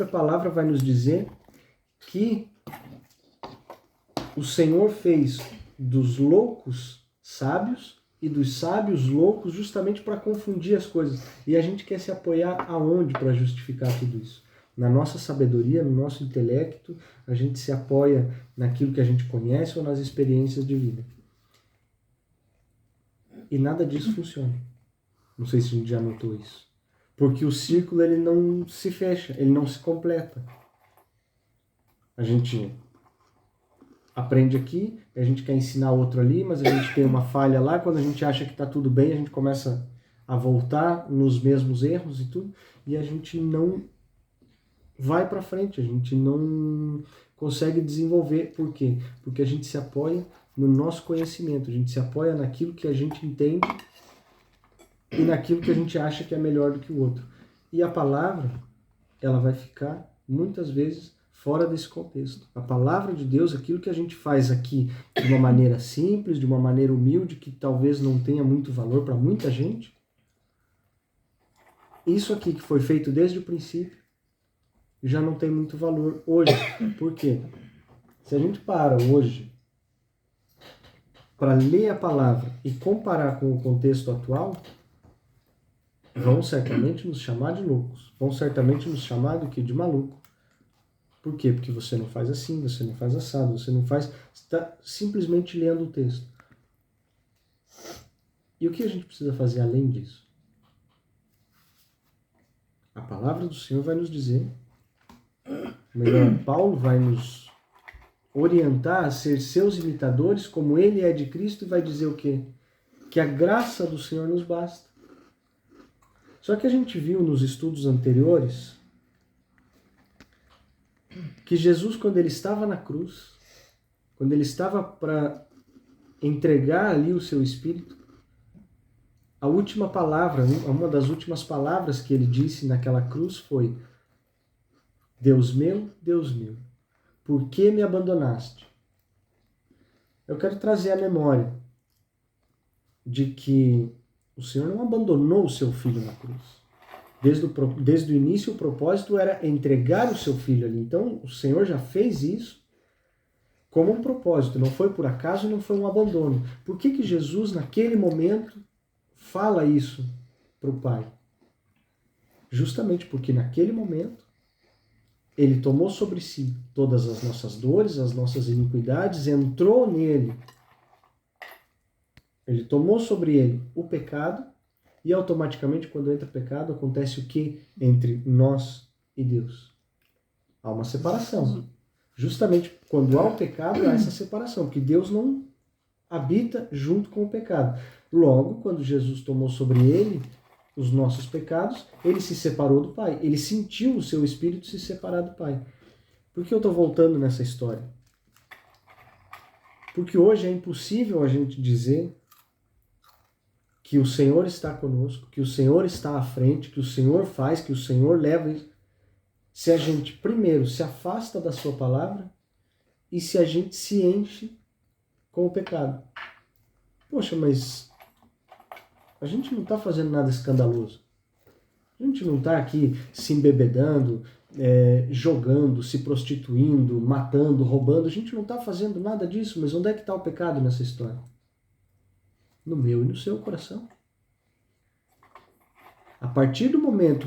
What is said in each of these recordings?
A palavra vai nos dizer que o Senhor fez dos loucos sábios e dos sábios loucos justamente para confundir as coisas. E a gente quer se apoiar aonde para justificar tudo isso? Na nossa sabedoria, no nosso intelecto, a gente se apoia naquilo que a gente conhece ou nas experiências de vida. E nada disso funciona. Não sei se a gente já notou isso. Porque o círculo ele não se fecha, ele não se completa. A gente aprende aqui, a gente quer ensinar outro ali, mas a gente tem uma falha lá, quando a gente acha que está tudo bem, a gente começa a voltar nos mesmos erros e tudo, e a gente não vai para frente, a gente não consegue desenvolver. Por quê? Porque a gente se apoia no nosso conhecimento, a gente se apoia naquilo que a gente entende e naquilo que a gente acha que é melhor do que o outro. E a palavra, ela vai ficar, muitas vezes, fora desse contexto. A palavra de Deus, aquilo que a gente faz aqui de uma maneira simples, de uma maneira humilde, que talvez não tenha muito valor para muita gente, isso aqui que foi feito desde o princípio, já não tem muito valor hoje. Por quê? Se a gente para hoje para ler a palavra e comparar com o contexto atual, vão certamente nos chamar de loucos. Vão certamente nos chamar do que? De maluco. Por quê? Porque você não faz assim, você não faz assado, você não faz... Você está simplesmente lendo o texto. E o que a gente precisa fazer além disso? A palavra do Senhor vai nos dizer, melhor, Paulo vai nos orientar a ser seus imitadores, como ele é de Cristo, e vai dizer o quê? Que a graça do Senhor nos basta. Só que a gente viu nos estudos anteriores que Jesus, quando ele estava na cruz, quando ele estava para entregar ali o seu Espírito, a última palavra, uma das últimas palavras que ele disse naquela cruz foi: Deus meu, por que me abandonaste? Eu quero trazer a memória de que o Senhor não abandonou o seu filho na cruz. Desde o início, o propósito era entregar o seu filho ali. Então, o Senhor já fez isso como um propósito. Não foi por acaso, não foi um abandono. Por que Jesus, naquele momento, fala isso para o Pai? Justamente porque naquele momento, ele tomou sobre si todas as nossas dores, as nossas iniquidades, entrou nele. Ele tomou sobre ele o pecado, e automaticamente, quando entra pecado, acontece o que entre nós e Deus? Há uma separação. Justamente quando há o pecado, há essa separação, porque Deus não habita junto com o pecado. Logo, quando Jesus tomou sobre ele os nossos pecados, ele se separou do Pai. Ele sentiu o seu Espírito se separar do Pai. Por que eu estou voltando nessa história? Porque hoje é impossível a gente dizer que o Senhor está conosco, que o Senhor está à frente, que o Senhor faz, que o Senhor leva, se a gente primeiro se afasta da sua palavra e se a gente se enche com o pecado. Poxa, mas a gente não está fazendo nada escandaloso. A gente não está aqui se embebedando, jogando, se prostituindo, matando, roubando. A gente não está fazendo nada disso, mas onde é que está o pecado nessa história? No meu e no seu coração. A partir do momento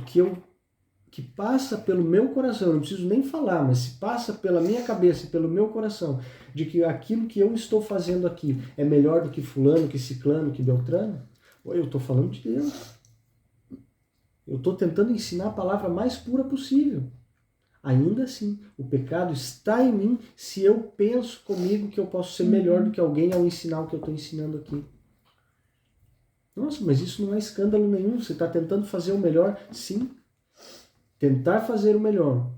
que passa pelo meu coração, eu não preciso nem falar, mas se passa pela minha cabeça e pelo meu coração, de que aquilo que eu estou fazendo aqui é melhor do que fulano, que ciclano, que beltrano, eu estou falando de Deus. Eu estou tentando ensinar a palavra mais pura possível. Ainda assim, o pecado está em mim se eu penso comigo que eu posso ser melhor do que alguém ao ensinar o que eu estou ensinando aqui. Nossa, mas isso não é escândalo nenhum. Você está tentando fazer o melhor? Sim. Tentar fazer o melhor.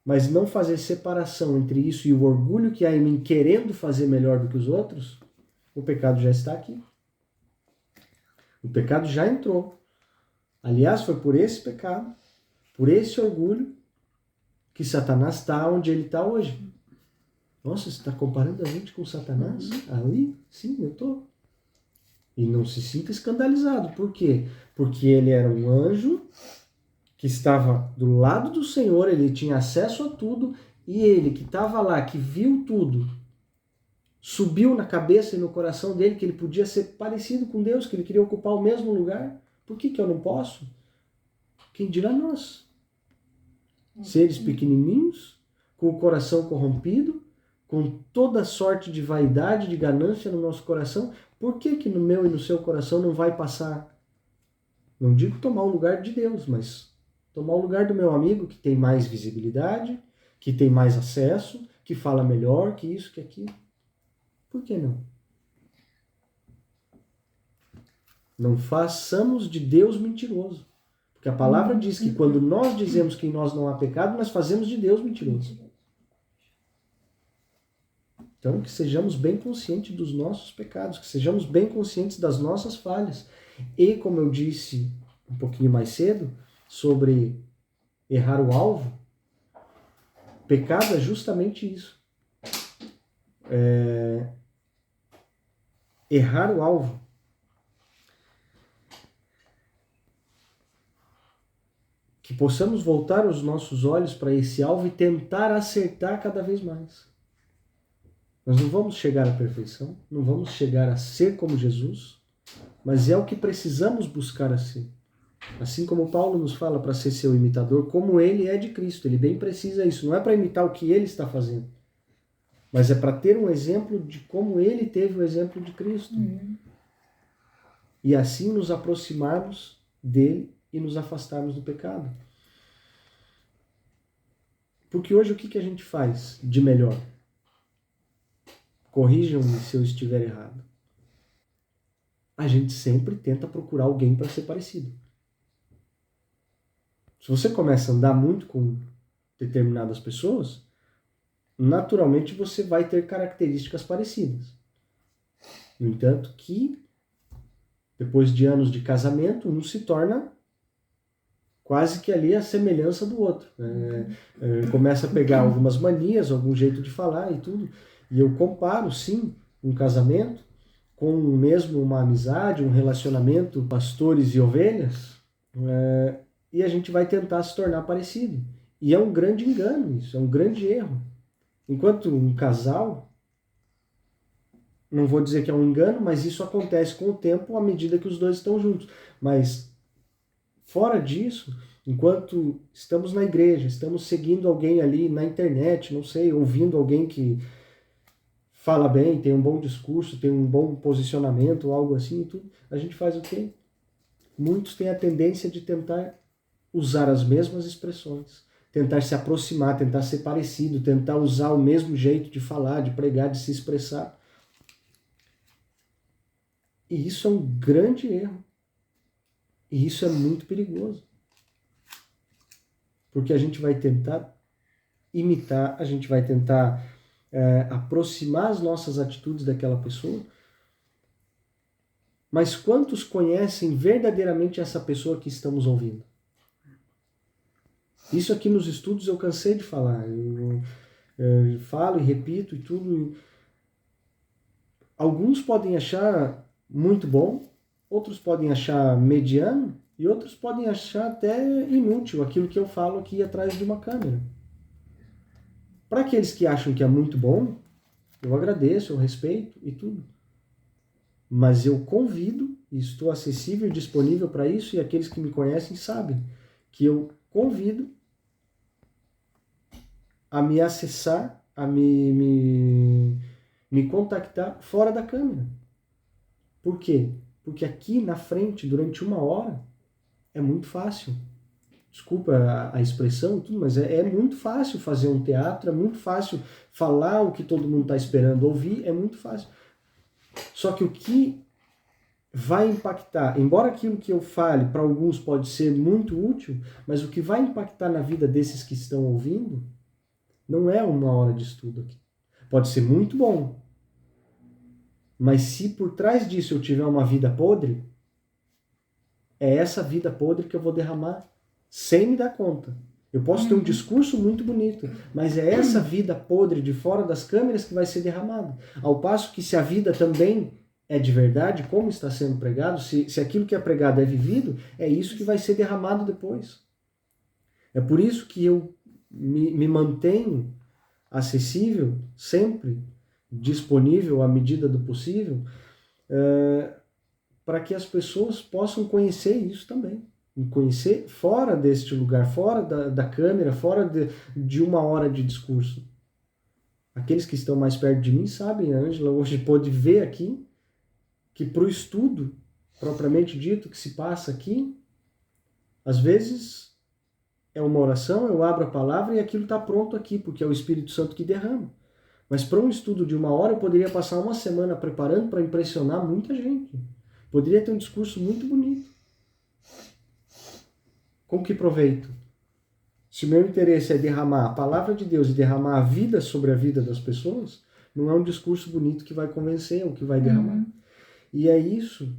Mas não fazer separação entre isso e o orgulho que há em mim querendo fazer melhor do que os outros, o pecado já está aqui. O pecado já entrou. Aliás, foi por esse pecado, por esse orgulho, que Satanás está onde ele está hoje. Nossa, você está comparando a gente com Satanás? Ali? Sim, eu estou. E não se sinta escandalizado. Por quê? Porque ele era um anjo que estava do lado do Senhor, ele tinha acesso a tudo, e ele que estava lá, que viu tudo, subiu na cabeça e no coração dele que ele podia ser parecido com Deus, que ele queria ocupar o mesmo lugar. Por que eu não posso? Quem dirá nós? Seres pequenininhos, com o coração corrompido, com toda sorte de vaidade, de ganância no nosso coração, por que no meu e no seu coração não vai passar? Não digo tomar o lugar de Deus, mas tomar o lugar do meu amigo que tem mais visibilidade, que tem mais acesso, que fala melhor, que isso, que aquilo. Por que não? Não façamos de Deus mentiroso. Porque a palavra diz que quando nós dizemos que em nós não há pecado, nós fazemos de Deus mentiroso. Então, que sejamos bem conscientes dos nossos pecados, que sejamos bem conscientes das nossas falhas. E, como eu disse um pouquinho mais cedo, sobre errar o alvo, pecado é justamente isso. Errar o alvo. Que possamos voltar os nossos olhos para esse alvo e tentar acertar cada vez mais. Nós não vamos chegar à perfeição, não vamos chegar a ser como Jesus, mas é o que precisamos buscar a ser. Assim como Paulo nos fala para ser seu imitador, como ele é de Cristo, ele bem precisa isso. Não é para imitar o que ele está fazendo, mas é para ter um exemplo de como ele teve o exemplo de Cristo. E assim nos aproximarmos dele e nos afastarmos do pecado. Porque hoje o que a gente faz de melhor? Corrijam-me se eu estiver errado. A gente sempre tenta procurar alguém para ser parecido. Se você começa a andar muito com determinadas pessoas, naturalmente você vai ter características parecidas. No entanto, que depois de anos de casamento, um se torna quase que ali a semelhança do outro. Começa a pegar algumas manias, algum jeito de falar e tudo. E eu comparo, sim, um casamento com mesmo uma amizade, um relacionamento, pastores e ovelhas, e a gente vai tentar se tornar parecido. E é um grande engano isso, é um grande erro. Enquanto um casal, não vou dizer que é um engano, mas isso acontece com o tempo à medida que os dois estão juntos. Mas fora disso, enquanto estamos na igreja, estamos seguindo alguém ali na internet, não sei, ouvindo alguém que fala bem, tem um bom discurso, tem um bom posicionamento, algo assim e tudo, a gente faz o quê? Muitos têm a tendência de tentar usar as mesmas expressões, tentar se aproximar, tentar ser parecido, tentar usar o mesmo jeito de falar, de pregar, de se expressar. E isso é um grande erro. E isso é muito perigoso. Porque a gente vai tentar imitar, a gente vai tentar aproximar as nossas atitudes daquela pessoa. Mas quantos conhecem verdadeiramente essa pessoa que estamos ouvindo? Isso aqui nos estudos eu cansei de falar. Eu falo e repito e tudo. Alguns podem achar muito bom, outros podem achar mediano e outros podem achar até inútil aquilo que eu falo aqui atrás de uma câmera. Para aqueles que acham que é muito bom, eu agradeço, eu respeito e tudo. Mas eu convido, e estou acessível e disponível para isso, e aqueles que me conhecem sabem que eu convido a me acessar, a me contactar fora da câmera. Por quê? Porque aqui na frente, durante 1 hora, é muito fácil. Desculpa a expressão, tudo, mas é muito fácil fazer um teatro, é muito fácil falar o que todo mundo está esperando ouvir, é muito fácil. Só que o que vai impactar, embora aquilo que eu fale para alguns pode ser muito útil, mas o que vai impactar na vida desses que estão ouvindo não é 1 hora de estudo aqui. Pode ser muito bom, mas se por trás disso eu tiver uma vida podre, é essa vida podre que eu vou derramar sem me dar conta. Eu posso ter um discurso muito bonito, mas é essa vida podre de fora das câmeras que vai ser derramada. Ao passo que se a vida também é de verdade, como está sendo pregado, se aquilo que é pregado é vivido, é isso que vai ser derramado depois. É por isso que eu me mantenho acessível, sempre disponível à medida do possível, para que as pessoas possam conhecer isso também. E conhecer fora deste lugar, fora da câmera, fora de uma hora de discurso. Aqueles que estão mais perto de mim sabem, a Ângela hoje pôde ver aqui, que para o estudo, propriamente dito, que se passa aqui, às vezes é uma oração, eu abro a palavra e aquilo está pronto aqui, porque é o Espírito Santo que derrama. Mas para um estudo de uma hora, eu poderia passar uma semana preparando para impressionar muita gente. Poderia ter um discurso muito bonito. Com que proveito? Se o meu interesse é derramar a palavra de Deus e derramar a vida sobre a vida das pessoas, não é um discurso bonito que vai convencer ou que vai derramar. E é isso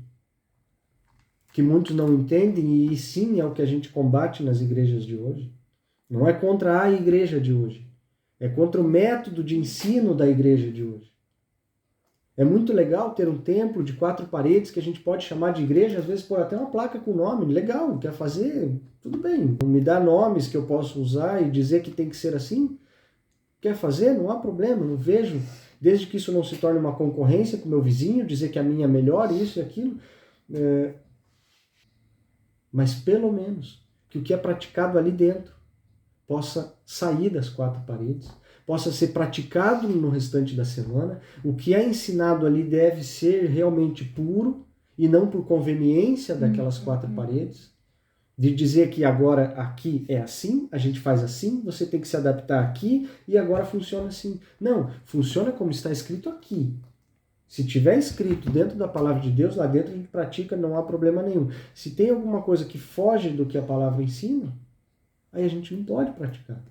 que muitos não entendem, e sim é o que a gente combate nas igrejas de hoje. Não é contra a igreja de hoje. É contra o método de ensino da igreja de hoje. É muito legal ter um templo de 4 paredes que a gente pode chamar de igreja, às vezes pôr até uma placa com nome. Legal, quer fazer? Tudo bem. Me dá nomes que eu posso usar e dizer que tem que ser assim. Quer fazer? Não há problema, não vejo. Desde que isso não se torne uma concorrência com o meu vizinho, dizer que a minha é melhor, isso e aquilo. Mas pelo menos que o que é praticado ali dentro possa sair das 4 paredes, possa ser praticado no restante da semana. O que é ensinado ali deve ser realmente puro e não por conveniência daquelas 4 paredes. De dizer que agora aqui é assim, a gente faz assim, você tem que se adaptar aqui e agora funciona assim. Não, funciona como está escrito aqui. Se tiver escrito dentro da palavra de Deus, lá dentro a gente pratica, não há problema nenhum. Se tem alguma coisa que foge do que a palavra ensina, aí a gente não pode praticar.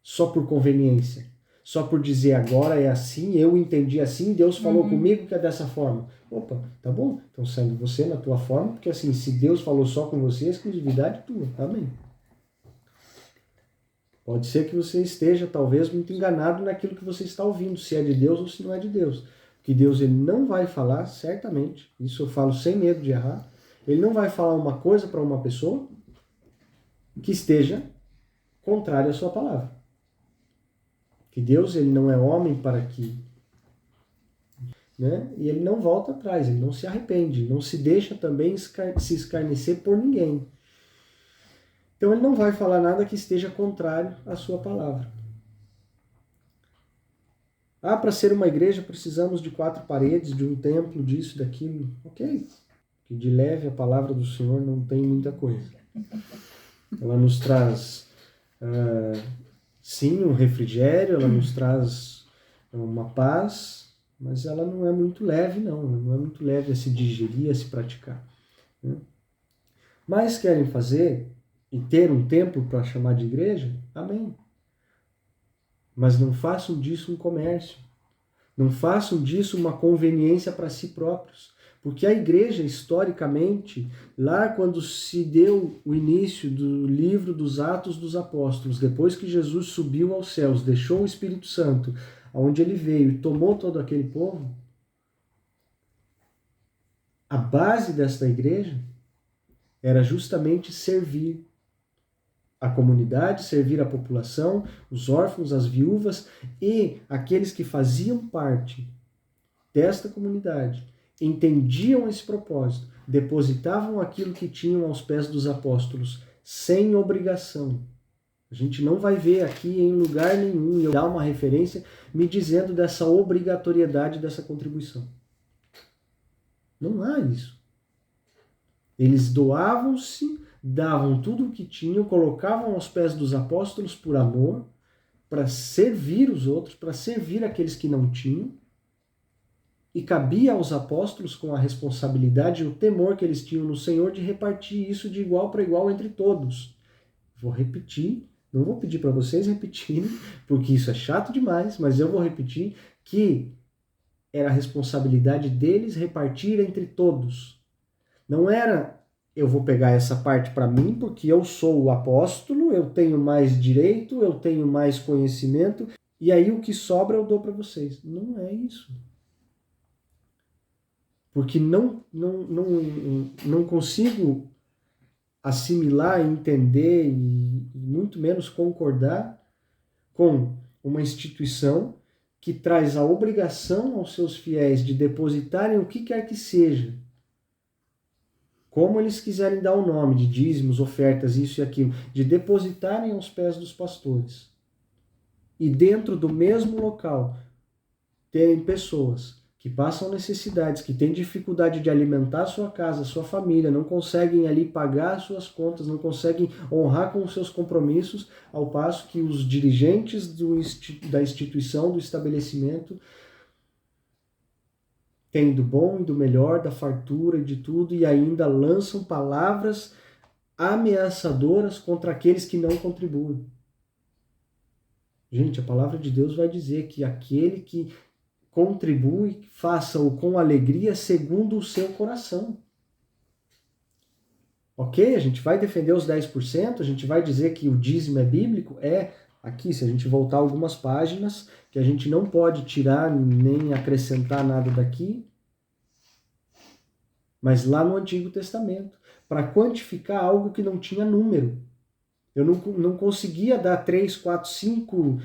Só por conveniência. Só por dizer agora é assim, eu entendi assim, Deus falou comigo que é dessa forma. Opa, tá bom? Então segue você na tua forma, porque assim, se Deus falou só com você, é exclusividade tua. Amém. Pode ser que você esteja talvez muito enganado naquilo que você está ouvindo, se é de Deus ou se não é de Deus. Porque Deus ele não vai falar, certamente, isso eu falo sem medo de errar, ele não vai falar uma coisa para uma pessoa que esteja contrária à sua palavra. Que Deus ele não é homem para que... Né? E ele não volta atrás, ele não se arrepende, não se deixa também se escarnecer por ninguém. Então ele não vai falar nada que esteja contrário à sua palavra. Ah, para ser uma igreja precisamos de 4 paredes, de um templo, disso, daquilo. Ok. Que de leve a palavra do Senhor não tem muita coisa. Ela nos traz, sim, um refrigério, ela nos traz uma paz, mas ela não é muito leve, não. Não é muito leve a se digerir, a se praticar. Né? Mas querem fazer e ter um templo para chamar de igreja? Amém. Mas não façam disso um comércio. Não façam disso uma conveniência para si próprios. Porque a igreja, historicamente, lá quando se deu o início do livro dos Atos dos Apóstolos, depois que Jesus subiu aos céus, deixou o Espírito Santo, onde ele veio e tomou todo aquele povo, a base desta igreja era justamente servir a comunidade, servir a população, os órfãos, as viúvas e aqueles que faziam parte desta comunidade, entendiam esse propósito, depositavam aquilo que tinham aos pés dos apóstolos, sem obrigação. A gente não vai ver aqui em lugar nenhum eu dar uma referência me dizendo dessa obrigatoriedade dessa contribuição. Não há isso. Eles doavam-se, davam tudo o que tinham, colocavam aos pés dos apóstolos por amor, para servir os outros, para servir aqueles que não tinham, e cabia aos apóstolos, com a responsabilidade e o temor que eles tinham no Senhor, de repartir isso de igual para igual entre todos. Vou repetir, não vou pedir para vocês repetirem, porque isso é chato demais, mas eu vou repetir que era a responsabilidade deles repartir entre todos. Não era, eu vou pegar essa parte para mim, porque eu sou o apóstolo, eu tenho mais direito, eu tenho mais conhecimento, e aí o que sobra eu dou para vocês. Não é isso. Porque não consigo assimilar, entender e muito menos concordar com uma instituição que traz a obrigação aos seus fiéis de depositarem o que quer que seja, como eles quiserem dar o nome, de dízimos, ofertas, isso e aquilo, de depositarem aos pés dos pastores. E dentro do mesmo local, terem pessoas que passam necessidades, que têm dificuldade de alimentar sua casa, sua família, não conseguem ali pagar suas contas, não conseguem honrar com os seus compromissos, ao passo que os dirigentes da instituição, do estabelecimento, têm do bom e do melhor, da fartura e de tudo, e ainda lançam palavras ameaçadoras contra aqueles que não contribuem. Gente, a palavra de Deus vai dizer que aquele que contribui, faça-o com alegria segundo o seu coração. Ok? A gente vai defender os 10%, a gente vai dizer que o dízimo é bíblico? É. Aqui, se a gente voltar algumas páginas, que a gente não pode tirar nem acrescentar nada daqui, mas lá no Antigo Testamento, para quantificar algo que não tinha número. Eu não conseguia dar 3, 4, 5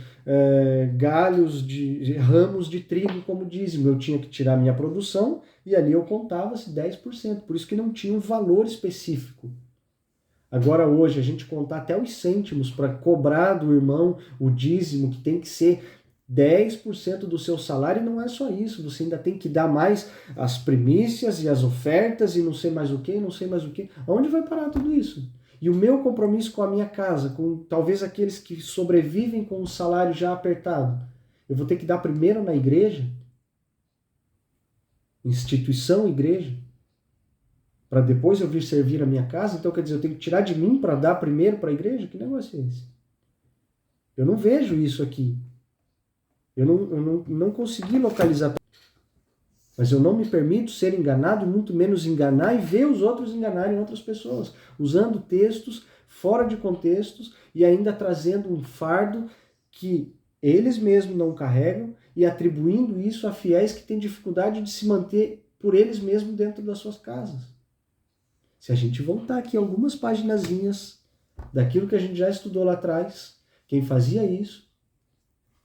galhos de ramos de trigo como dízimo. Eu tinha que tirar minha produção e ali eu contava-se 10%. Por isso que não tinha um valor específico. Agora hoje a gente contar até os cêntimos para cobrar do irmão o dízimo, que tem que ser 10% do seu salário, e não é só isso. Você ainda tem que dar mais as primícias e as ofertas e não sei mais o que, não sei mais o que. Onde vai parar tudo isso? E o meu compromisso com a minha casa, com talvez aqueles que sobrevivem com o salário já apertado, eu vou ter que dar primeiro na igreja, instituição igreja, para depois eu vir servir a minha casa? Então, quer dizer, eu tenho que tirar de mim para dar primeiro para a igreja? Que negócio é esse? Eu não vejo isso aqui. Eu não consegui localizar. Mas eu não me permito ser enganado, muito menos enganar e ver os outros enganarem outras pessoas, usando textos fora de contextos e ainda trazendo um fardo que eles mesmos não carregam e atribuindo isso a fiéis que têm dificuldade de se manter por eles mesmos dentro das suas casas. Se a gente voltar aqui algumas paginazinhas daquilo que a gente já estudou lá atrás, quem fazia isso,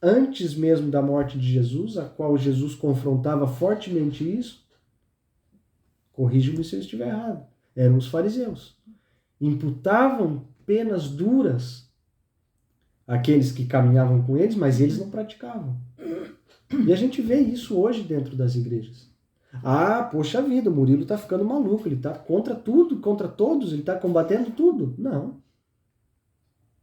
antes mesmo da morte de Jesus, a qual Jesus confrontava fortemente isso, corrija-me se eu estiver errado, eram os fariseus. Imputavam penas duras àqueles que caminhavam com eles, mas eles não praticavam. E a gente vê isso hoje dentro das igrejas. Ah, poxa vida, o Murilo está ficando maluco, ele está contra tudo, contra todos, ele está combatendo tudo. Não.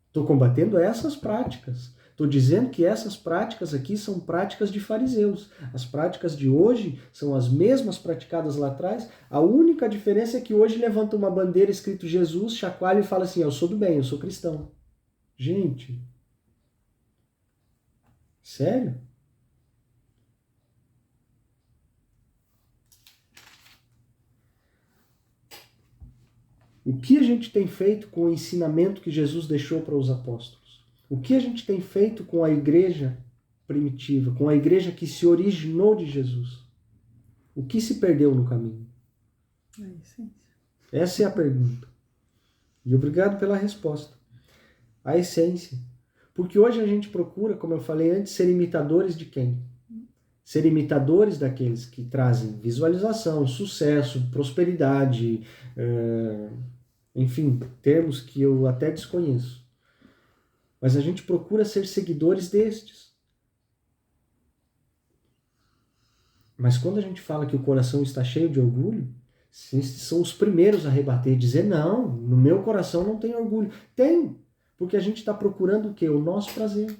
Estou combatendo essas práticas. Estou dizendo que essas práticas aqui são práticas de fariseus. As práticas de hoje são as mesmas praticadas lá atrás. A única diferença é que hoje levanta uma bandeira escrito Jesus, chacoalha e fala assim, eu sou do bem, eu sou cristão. Gente, sério? O que a gente tem feito com o ensinamento que Jesus deixou para os apóstolos? O que a gente tem feito com a igreja primitiva, com a igreja que se originou de Jesus? O que se perdeu no caminho? Essa é a pergunta. E obrigado pela resposta. A essência. Porque hoje a gente procura, como eu falei antes, ser imitadores de quem? Ser imitadores daqueles que trazem visualização, sucesso, prosperidade, enfim, termos que eu até desconheço. Mas a gente procura ser seguidores destes. Mas quando a gente fala que o coração está cheio de orgulho, esses são os primeiros a rebater, dizer, não, no meu coração não tem orgulho. Tem, porque a gente está procurando o quê? O nosso prazer.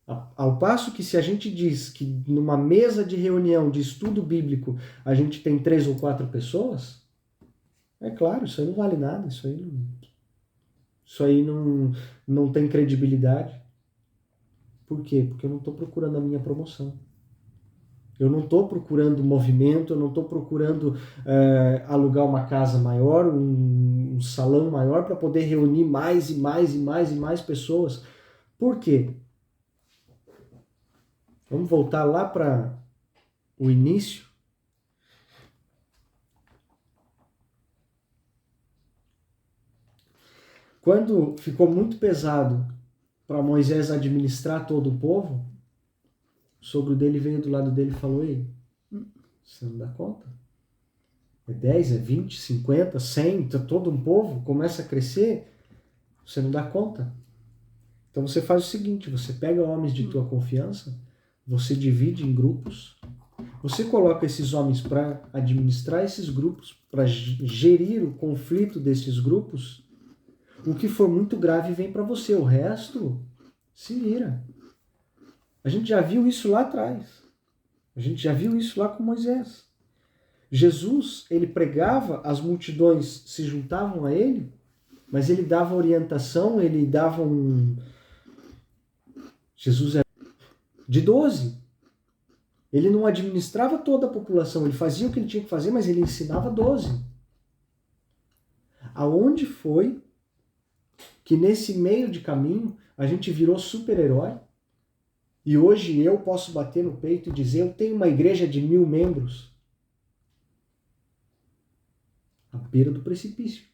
Ao passo que se a gente diz que numa mesa de reunião de estudo bíblico a gente tem 3 ou 4 pessoas, é claro, isso aí não vale nada, isso aí não tem credibilidade. Por quê? Porque eu não estou procurando a minha promoção. Eu não estou procurando movimento, eu não estou procurando alugar uma casa maior, um salão maior para poder reunir mais e mais e mais e mais pessoas. Por quê? Vamos voltar lá para o, o início. Quando ficou muito pesado para Moisés administrar todo o povo, o sogro dele veio do lado dele e falou: ei, você não dá conta? É 10, é 20, 50, 100, todo um povo começa a crescer, você não dá conta. Então você faz o seguinte, você pega homens de tua confiança, você divide em grupos, você coloca esses homens para administrar esses grupos, para gerir o conflito desses grupos. O que for muito grave vem para você, o resto se vira. A gente já viu isso lá atrás. A gente já viu isso lá com Moisés. Jesus, ele pregava, as multidões se juntavam a ele, mas ele dava orientação, ele dava Jesus era de 12. Ele não administrava toda a população, ele fazia o que ele tinha que fazer, mas ele ensinava 12. Aonde foi que nesse meio de caminho a gente virou super-herói e hoje eu posso bater no peito e dizer eu tenho uma igreja de 1000 membros à beira do precipício?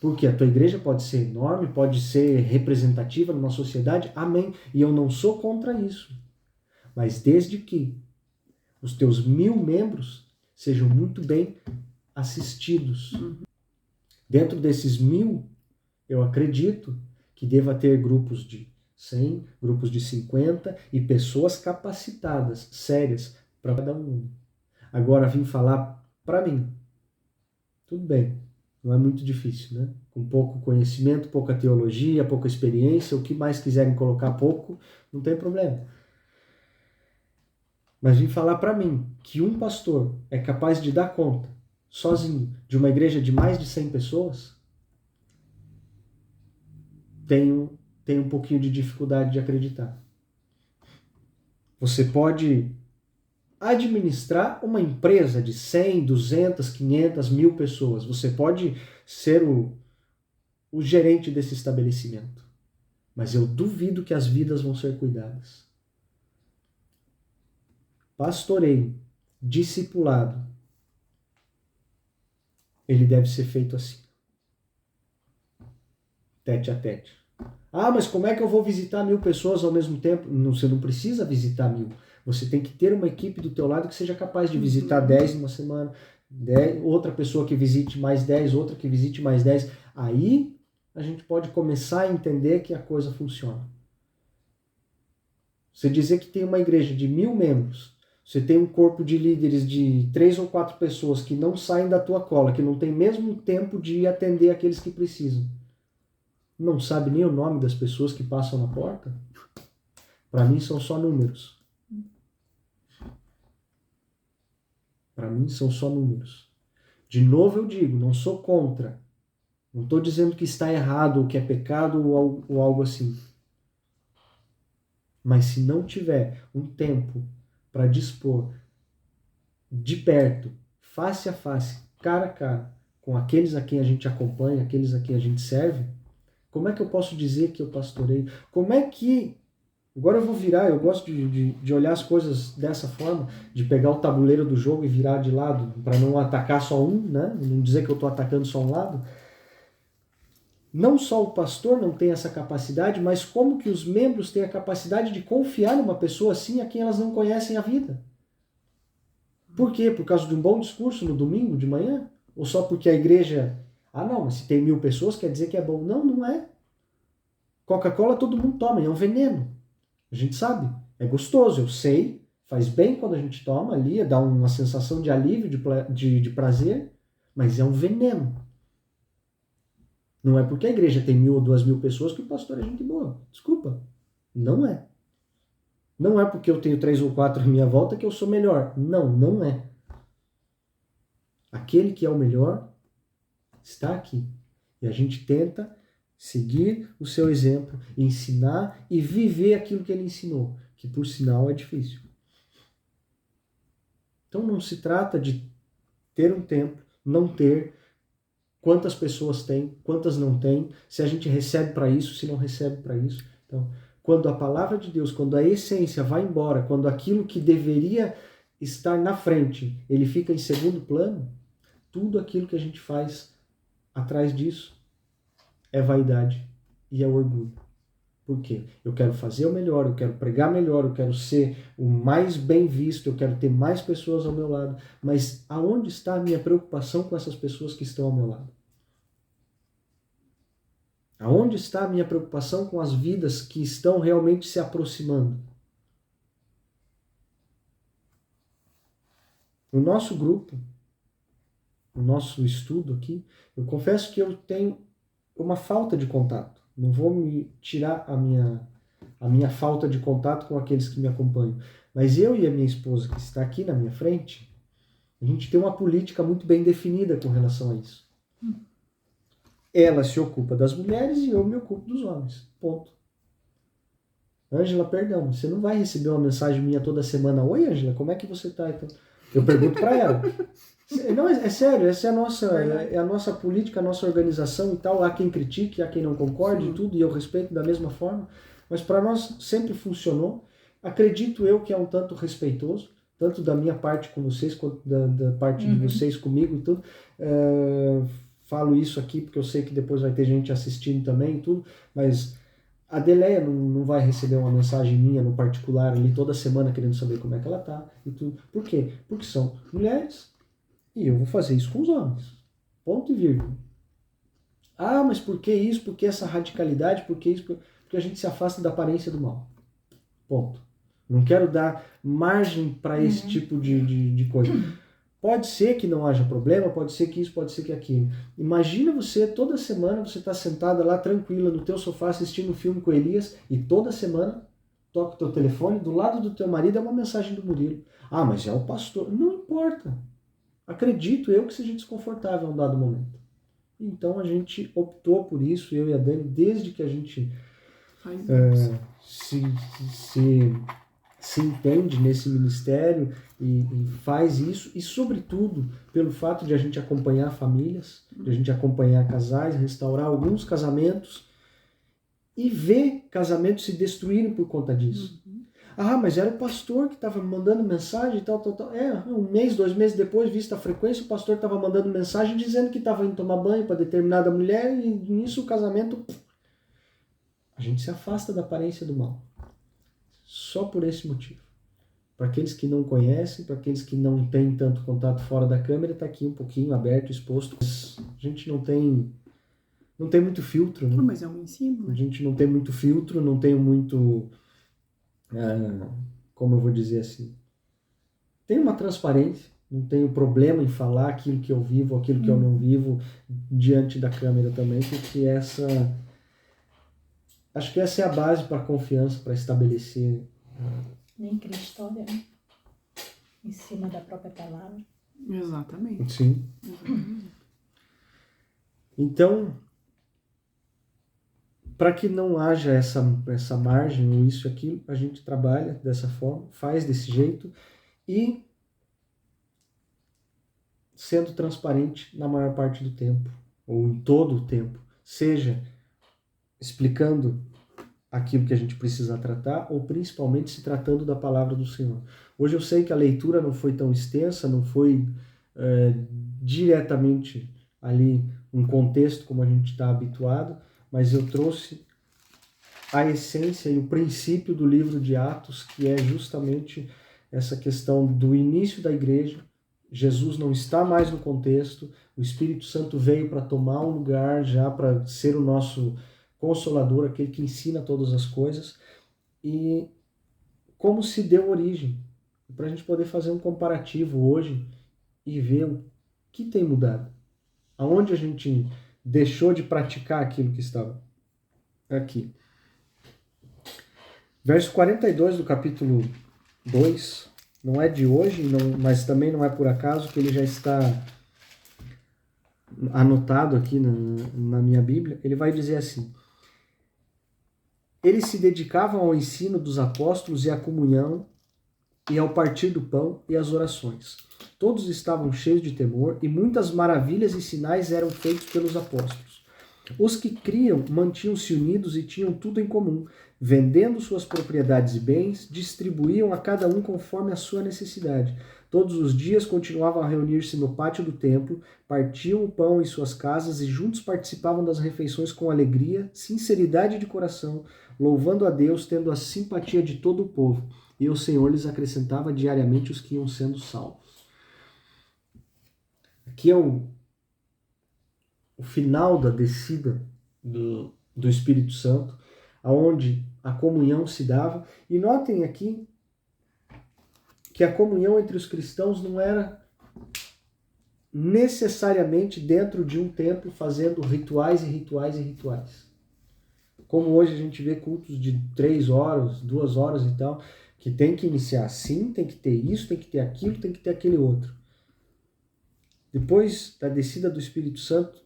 Porque a tua igreja pode ser enorme, pode ser representativa numa sociedade, amém, e eu não sou contra isso. Mas desde que os teus 1000 membros sejam muito bem assistidos. Dentro desses 1000, eu acredito que deva ter grupos de 100, grupos de 50 e pessoas capacitadas, sérias, para cada um. Agora, vim falar para mim. Tudo bem, não é muito difícil, né? Com pouco conhecimento, pouca teologia, pouca experiência, o que mais quiserem colocar pouco, não tem problema. Mas vim falar para mim que um pastor é capaz de dar conta, sozinho, de uma igreja de mais de 100 pessoas, tenho um pouquinho de dificuldade de acreditar. Você pode administrar uma empresa de 100, 200, 500, 1000 pessoas. Você pode ser o gerente desse estabelecimento. Mas eu duvido que as vidas vão ser cuidadas. Pastoreio, discipulado, ele deve ser feito assim. Tete a tete. Ah, mas como é que eu vou visitar 1000 pessoas ao mesmo tempo? Não, você não precisa visitar 1000. Você tem que ter uma equipe do teu lado que seja capaz de visitar 10 numa semana, 10, outra pessoa que visite mais 10, outra que visite mais 10. Aí a gente pode começar a entender que a coisa funciona. Você dizer que tem uma igreja de 1000 membros, você tem um corpo de líderes de 3 ou 4 pessoas que não saem da tua cola, que não tem mesmo tempo de atender aqueles que precisam. Não sabe nem o nome das pessoas que passam na porta? Para mim são só números. Para mim são só números. De novo eu digo, não sou contra. Não estou dizendo que está errado, ou que é pecado, ou algo assim. Mas se não tiver um tempo para dispor de perto, face a face, cara a cara, com aqueles a quem a gente acompanha, aqueles a quem a gente serve, como é que eu posso dizer que eu pastorei? Como é que... Agora eu vou virar, eu gosto de olhar as coisas dessa forma, de pegar o tabuleiro do jogo e virar de lado, para não atacar só um, né? Não dizer que eu estou atacando só um lado. Não só o pastor não tem essa capacidade, mas como que os membros têm a capacidade de confiar numa pessoa assim a quem elas não conhecem a vida? Por quê? Por causa de um bom discurso no domingo de manhã? Ou só porque a igreja... Ah não, mas se tem 1000 pessoas quer dizer que é bom. Não, não é. Coca-Cola todo mundo toma, é um veneno. A gente sabe, é gostoso, eu sei, faz bem quando a gente toma ali, dá uma sensação de alívio, de prazer, mas é um veneno. Não é porque a igreja tem 1000 ou 2000 pessoas que o pastor é gente boa. Desculpa. Não é. Não é porque eu tenho 3 ou 4 à minha volta que eu sou melhor. Não, não é. Aquele que é o melhor está aqui. E a gente tenta seguir o seu exemplo, ensinar e viver aquilo que ele ensinou, que por sinal é difícil. Então não se trata de ter um tempo, não ter, quantas pessoas tem, quantas não tem, se a gente recebe para isso, se não recebe para isso. Então, quando a palavra de Deus, quando a essência vai embora, quando aquilo que deveria estar na frente, ele fica em segundo plano, tudo aquilo que a gente faz atrás disso é vaidade e é orgulho. Por quê? Eu quero fazer o melhor, eu quero pregar melhor, eu quero ser o mais bem visto, eu quero ter mais pessoas ao meu lado. Mas aonde está a minha preocupação com essas pessoas que estão ao meu lado? Aonde está a minha preocupação com as vidas que estão realmente se aproximando? No nosso grupo, no nosso estudo aqui, eu confesso que eu tenho uma falta de contato. Não vou me tirar a minha falta de contato com aqueles que me acompanham. Mas eu e a minha esposa, que está aqui na minha frente, a gente tem uma política muito bem definida com relação a isso. Ela se ocupa das mulheres e eu me ocupo dos homens. Ponto. Ângela, perdão, você não vai receber uma mensagem minha toda semana. Oi, Ângela, como é que você está? Então, eu pergunto para ela. Não, é sério, essa é a nossa política, a nossa organização e tal. Há quem critique, há quem não concorde e tudo, e eu respeito da mesma forma. Mas para nós sempre funcionou. Acredito eu que é um tanto respeitoso, tanto da minha parte com vocês, quanto da parte de vocês comigo e tudo. Falo isso aqui porque eu sei que depois vai ter gente assistindo também e tudo, mas a Deleia não vai receber uma mensagem minha no particular ali toda semana querendo saber como é que ela tá e tudo. Por quê? Porque são mulheres e eu vou fazer isso com os homens. Ponto e vírgula. Ah, mas por que isso? Por que essa radicalidade? Por que isso? Porque a gente se afasta da aparência do mal. Ponto. Não quero dar margem para esse tipo de coisa. Pode ser que não haja problema, pode ser que isso, pode ser que aquilo. Imagina você, toda semana, você está sentada lá tranquila no teu sofá assistindo um filme com Elias e toda semana toca o teu telefone, do lado do teu marido é uma mensagem do Murilo. Ah, mas é o pastor. Não importa. Acredito eu que seja desconfortável em um dado momento. Então a gente optou por isso, eu e a Dani, desde que a gente se entende nesse ministério e faz isso, e sobretudo pelo fato de a gente acompanhar famílias, de a gente acompanhar casais, restaurar alguns casamentos e ver casamentos se destruírem por conta disso. Ah, mas era o pastor que estava mandando mensagem e tal. Um mês, 2 meses depois, vista a frequência, o pastor estava mandando mensagem dizendo que estava indo tomar banho para determinada mulher e nisso o casamento... A gente se afasta da aparência do mal. Só por esse motivo. Para aqueles que não conhecem, para aqueles que não têm tanto contato fora da câmera, está aqui um pouquinho aberto, exposto. A gente não tem muito filtro, né? Mas é um ensino, né? A gente não tem muito filtro, não tem muito... como eu vou dizer assim? Tem uma transparência, não tenho problema em falar aquilo que eu vivo, aquilo que eu não vivo diante da câmera também, porque acho que essa é a base para a confiança, para estabelecer. Nem cria história, né? Em cima da própria palavra. Exatamente. Sim. Então, para que não haja essa margem ou isso e aquilo, a gente trabalha dessa forma, faz desse jeito e sendo transparente na maior parte do tempo, ou em todo o tempo, seja explicando aquilo que a gente precisa tratar, ou principalmente se tratando da palavra do Senhor. Hoje eu sei que a leitura não foi tão extensa, não foi diretamente ali um contexto como a gente está habituado, mas eu trouxe a essência e o princípio do livro de Atos, que é justamente essa questão do início da igreja. Jesus não está mais no contexto, o Espírito Santo veio para tomar um lugar já, para ser o nosso Consolador, aquele que ensina todas as coisas, e como se deu origem, para a gente poder fazer um comparativo hoje e ver o que tem mudado, aonde a gente deixou de praticar aquilo que estava aqui. Verso 42 do capítulo 2, não é de hoje, mas também não é por acaso que ele já está anotado aqui na minha Bíblia. Ele vai dizer assim: eles se dedicavam ao ensino dos apóstolos e à comunhão, e ao partir do pão e às orações. Todos estavam cheios de temor, e muitas maravilhas e sinais eram feitos pelos apóstolos. Os que criam mantinham-se unidos e tinham tudo em comum. Vendendo suas propriedades e bens, distribuíam a cada um conforme a sua necessidade. Todos os dias continuavam a reunir-se no pátio do templo, partiam o pão em suas casas e juntos participavam das refeições com alegria, sinceridade de coração, louvando a Deus, tendo a simpatia de todo o povo. E o Senhor lhes acrescentava diariamente os que iam sendo salvos. Aqui é o final da descida do Espírito Santo, aonde a comunhão se dava. E notem aqui que a comunhão entre os cristãos não era necessariamente dentro de um templo fazendo rituais e rituais e rituais. Como hoje a gente vê cultos de 3 horas, 2 horas e tal, que tem que iniciar assim, tem que ter isso, tem que ter aquilo, tem que ter aquele outro. Depois da descida do Espírito Santo,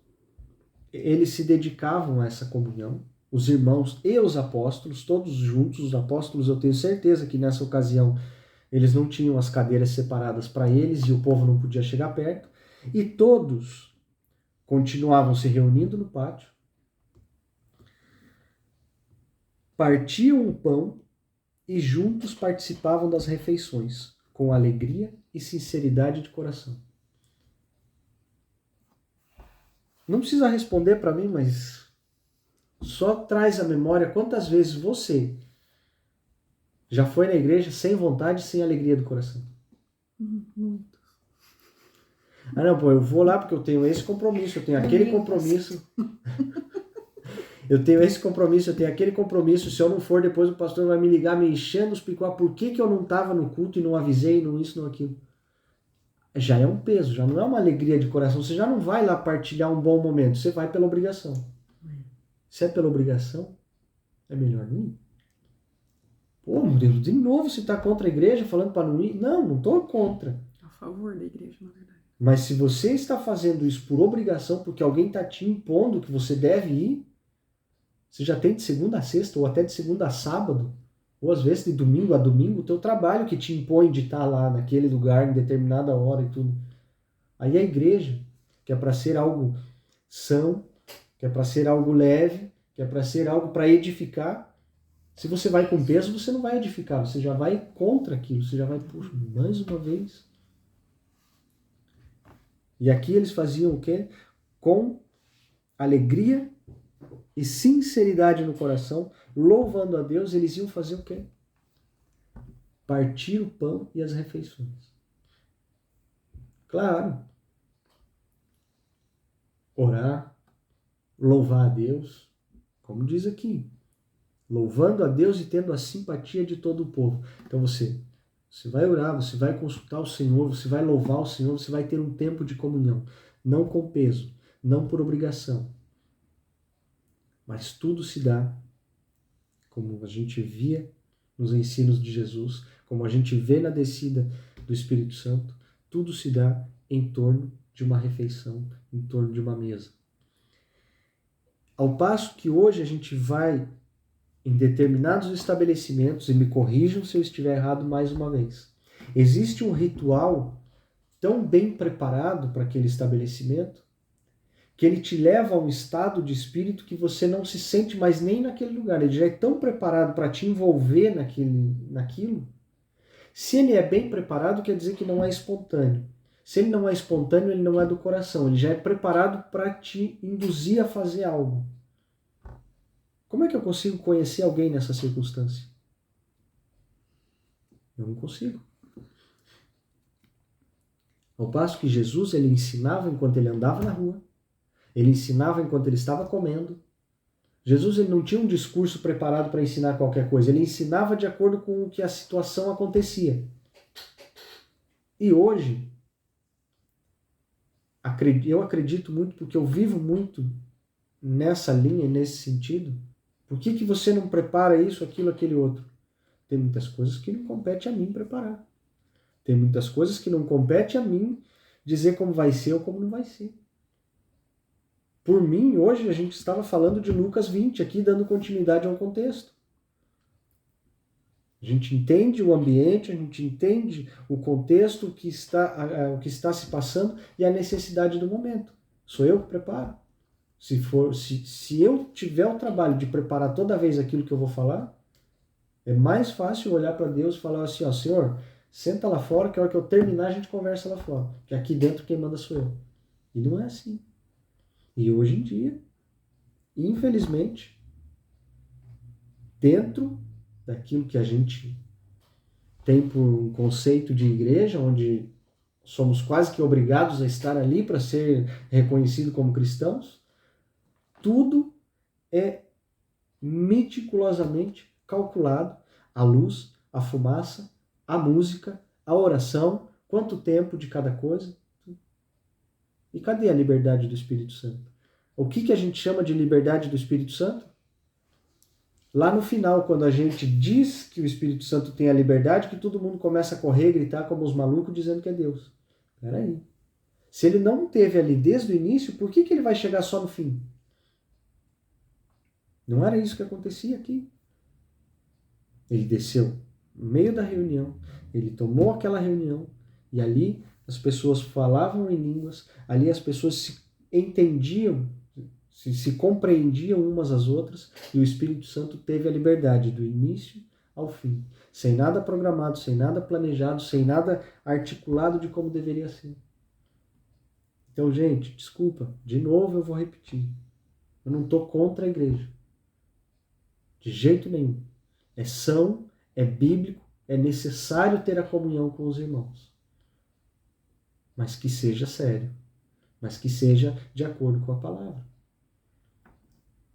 eles se dedicavam a essa comunhão, os irmãos e os apóstolos, todos juntos. Os apóstolos, eu tenho certeza que nessa ocasião eles não tinham as cadeiras separadas para eles e o povo não podia chegar perto, e todos continuavam se reunindo no pátio, partiam o pão e juntos participavam das refeições, com alegria e sinceridade de coração. Não precisa responder para mim, mas só traz à memória quantas vezes você já foi na igreja sem vontade e sem alegria do coração. Muito. Ah não, pô, eu vou lá porque eu tenho esse compromisso, eu tenho aquele compromisso. Eu tenho esse compromisso, eu tenho aquele compromisso. Se eu não for, depois o pastor vai me ligar, me enchendo os picó. Por que eu não estava no culto e não avisei, não isso, não aquilo? Já é um peso, já não é uma alegria de coração. Você já não vai lá partilhar um bom momento, você vai pela obrigação. Se é pela obrigação, é melhor não ir. Pô, meu Deus, de novo você está contra a igreja falando para não ir? Não, não estou contra. A favor da igreja, na verdade. Mas se você está fazendo isso por obrigação, porque alguém está te impondo que você deve ir, você já tem de segunda a sexta, ou até de segunda a sábado, ou às vezes de domingo a domingo, o teu trabalho que te impõe de estar lá naquele lugar em determinada hora e tudo. Aí a igreja, que é para ser algo são, que é para ser algo leve, que é para ser algo para edificar, se você vai com peso, você não vai edificar, você já vai contra aquilo, você já vai, puxa, mais uma vez. E aqui eles faziam o quê? Com alegria e sinceridade no coração, louvando a Deus, eles iam fazer o quê? Partir o pão e as refeições. Claro. Orar, louvar a Deus, como diz aqui, louvando a Deus e tendo a simpatia de todo o povo. Então você vai orar, você vai consultar o Senhor, você vai louvar o Senhor, você vai ter um tempo de comunhão, não com peso, não por obrigação. Mas tudo se dá, como a gente via nos ensinos de Jesus, como a gente vê na descida do Espírito Santo, tudo se dá em torno de uma refeição, em torno de uma mesa. Ao passo que hoje a gente vai em determinados estabelecimentos, e me corrijam se eu estiver errado mais uma vez, existe um ritual tão bem preparado para aquele estabelecimento que ele te leva a um estado de espírito que você não se sente mais nem naquele lugar. Ele já é tão preparado para te envolver naquilo. Se ele é bem preparado, quer dizer que não é espontâneo. Se ele não é espontâneo, ele não é do coração. Ele já é preparado para te induzir a fazer algo. Como é que eu consigo conhecer alguém nessa circunstância? Eu não consigo. Ao passo que Jesus, ele ensinava enquanto ele andava na rua, ele ensinava enquanto ele estava comendo. Jesus, ele não tinha um discurso preparado para ensinar qualquer coisa, ele ensinava de acordo com o que a situação acontecia. E hoje, eu acredito muito, porque eu vivo muito nessa linha, nesse sentido. Por que você não prepara isso, aquilo, aquele outro? Tem muitas coisas que não compete a mim preparar. Tem muitas coisas que não compete a mim dizer como vai ser ou como não vai ser. Por mim, hoje a gente estava falando de Lucas 20 aqui, dando continuidade ao contexto. A gente entende o ambiente, a gente entende o contexto, o que está se passando e a necessidade do momento. Sou eu que preparo. Se eu tiver o trabalho de preparar toda vez aquilo que eu vou falar, é mais fácil olhar para Deus e falar assim, ó, Senhor, Senta lá fora, que a hora que eu terminar a gente conversa lá fora. Que aqui dentro quem manda sou eu. E não é assim. E hoje em dia, infelizmente, dentro daquilo que a gente tem por um conceito de igreja, onde somos quase que obrigados a estar ali para ser reconhecido como cristãos, tudo é meticulosamente calculado, a luz, a fumaça, a música, a oração, quanto tempo de cada coisa. E cadê a liberdade do Espírito Santo? O que a gente chama de liberdade do Espírito Santo? Lá no final, quando a gente diz que o Espírito Santo tem a liberdade, que todo mundo começa a correr, gritar como os malucos, dizendo que é Deus. Peraí. Se ele não teve ali desde o início, por que ele vai chegar só no fim? Não era isso que acontecia aqui. Ele desceu no meio da reunião, ele tomou aquela reunião, e ali as pessoas falavam em línguas, ali as pessoas se entendiam, se compreendiam umas às outras, e o Espírito Santo teve a liberdade do início ao fim, sem nada programado, sem nada planejado, sem nada articulado de como deveria ser. Então, gente, desculpa, de novo eu vou repetir. Eu não estou contra a igreja. De jeito nenhum. É são, é bíblico, é necessário ter a comunhão com os irmãos. Mas que seja sério. Mas que seja de acordo com a palavra.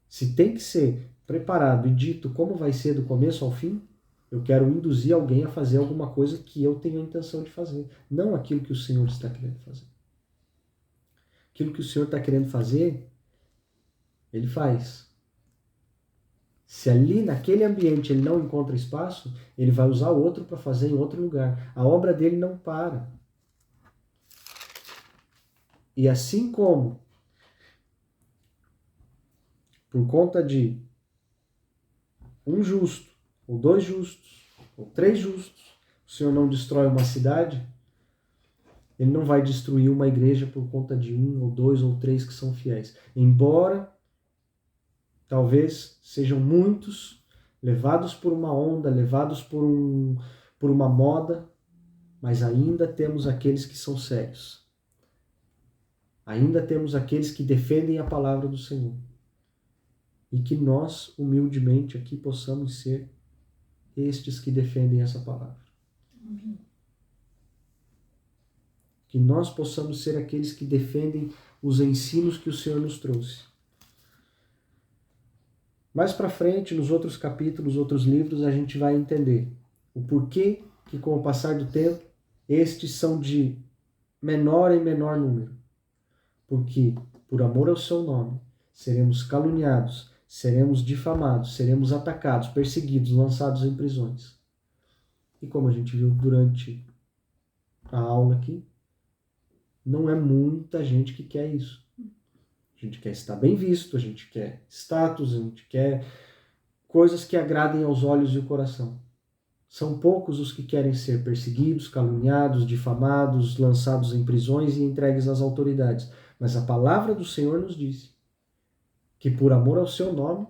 Se tem que ser preparado e dito como vai ser do começo ao fim, eu quero induzir alguém a fazer alguma coisa que eu tenho a intenção de fazer. Não aquilo que o Senhor está querendo fazer. Aquilo que o Senhor está querendo fazer, Ele faz. Se ali naquele ambiente ele não encontra espaço, ele vai usar outro para fazer em outro lugar. A obra dele não para. E assim como, por conta de um justo, ou 2 justos, ou 3 justos, o Senhor não destrói uma cidade, Ele não vai destruir uma igreja por conta de 1, ou 2, ou 3 que são fiéis. Embora talvez sejam muitos levados por uma onda, levados por uma moda, mas ainda temos aqueles que são sérios. Ainda temos aqueles que defendem a palavra do Senhor. E que nós, humildemente, aqui possamos ser estes que defendem essa palavra. Amém. Que nós possamos ser aqueles que defendem os ensinos que o Senhor nos trouxe. Mais para frente, nos outros capítulos, outros livros, a gente vai entender o porquê que, com o passar do tempo, estes são de menor em menor número. Porque, por amor ao seu nome, seremos caluniados, seremos difamados, seremos atacados, perseguidos, lançados em prisões. E como a gente viu durante a aula aqui, não é muita gente que quer isso. A gente quer estar bem visto, a gente quer status, a gente quer coisas que agradem aos olhos e o coração. São poucos os que querem ser perseguidos, caluniados, difamados, lançados em prisões e entregues às autoridades. Mas a palavra do Senhor nos disse que por amor ao seu nome,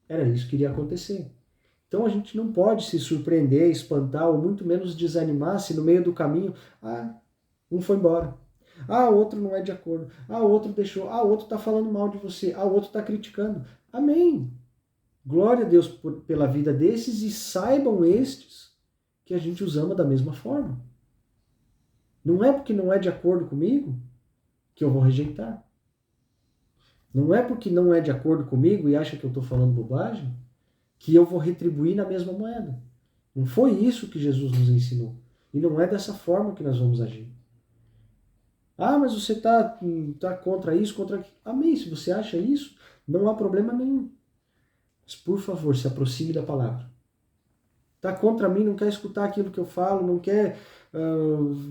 era isso que iria acontecer. Então a gente não pode se surpreender, espantar ou muito menos desanimar se no meio do caminho, um foi embora. O outro não é de acordo. O outro deixou. O outro está falando mal de você. O outro está criticando. Amém. Glória a Deus pela vida desses e saibam estes que a gente os ama da mesma forma. Não é porque não é de acordo comigo que eu vou rejeitar. Não é porque não é de acordo comigo e acha que eu estou falando bobagem que eu vou retribuir na mesma moeda. Não foi isso que Jesus nos ensinou. E não é dessa forma que nós vamos agir. Mas você está contra isso, contra aquilo. Amém, se você acha isso, não há problema nenhum. Mas, por favor, se aproxime da palavra. Está contra mim, não quer escutar aquilo que eu falo, não quer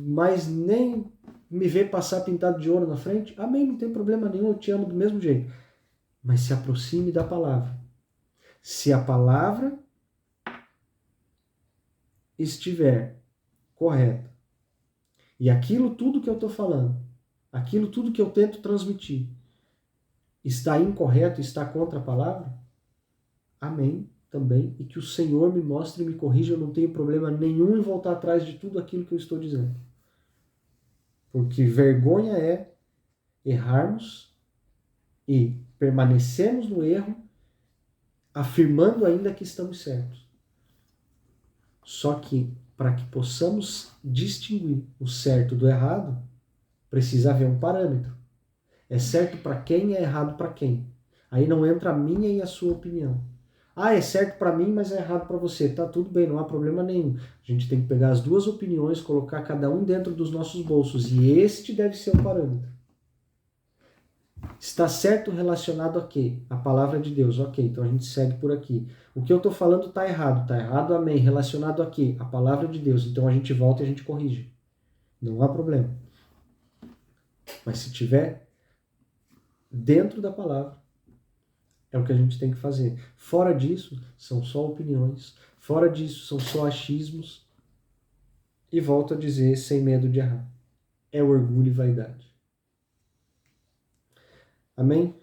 mais nem me ver passar pintado de ouro na frente. Amém, não tem problema nenhum, eu te amo do mesmo jeito. Mas se aproxime da palavra. Se a palavra estiver correta, e aquilo tudo que eu estou falando, aquilo tudo que eu tento transmitir, está incorreto, está contra a palavra, amém, também, e que o Senhor me mostre e me corrija. Eu não tenho problema nenhum em voltar atrás de tudo aquilo que eu estou dizendo. Porque vergonha é errarmos e permanecermos no erro, afirmando ainda que estamos certos. Só que, para que possamos distinguir o certo do errado, precisa haver um parâmetro. É certo para quem, é errado para quem. Aí não entra a minha e a sua opinião. Ah, é certo para mim, mas é errado para você. Tá tudo bem, não há problema nenhum. A gente tem que pegar as duas opiniões, colocar cada um dentro dos nossos bolsos. E este deve ser o parâmetro. Está certo relacionado a quê? A palavra de Deus. Ok, então a gente segue por aqui. O que eu estou falando está errado. Está errado, amém. Relacionado a quê? A palavra de Deus. Então a gente volta e a gente corrige. Não há problema. Mas se tiver dentro da palavra, é o que a gente tem que fazer. Fora disso, são só opiniões. Fora disso, são só achismos. E volto a dizer, sem medo de errar. É orgulho e vaidade. Amém?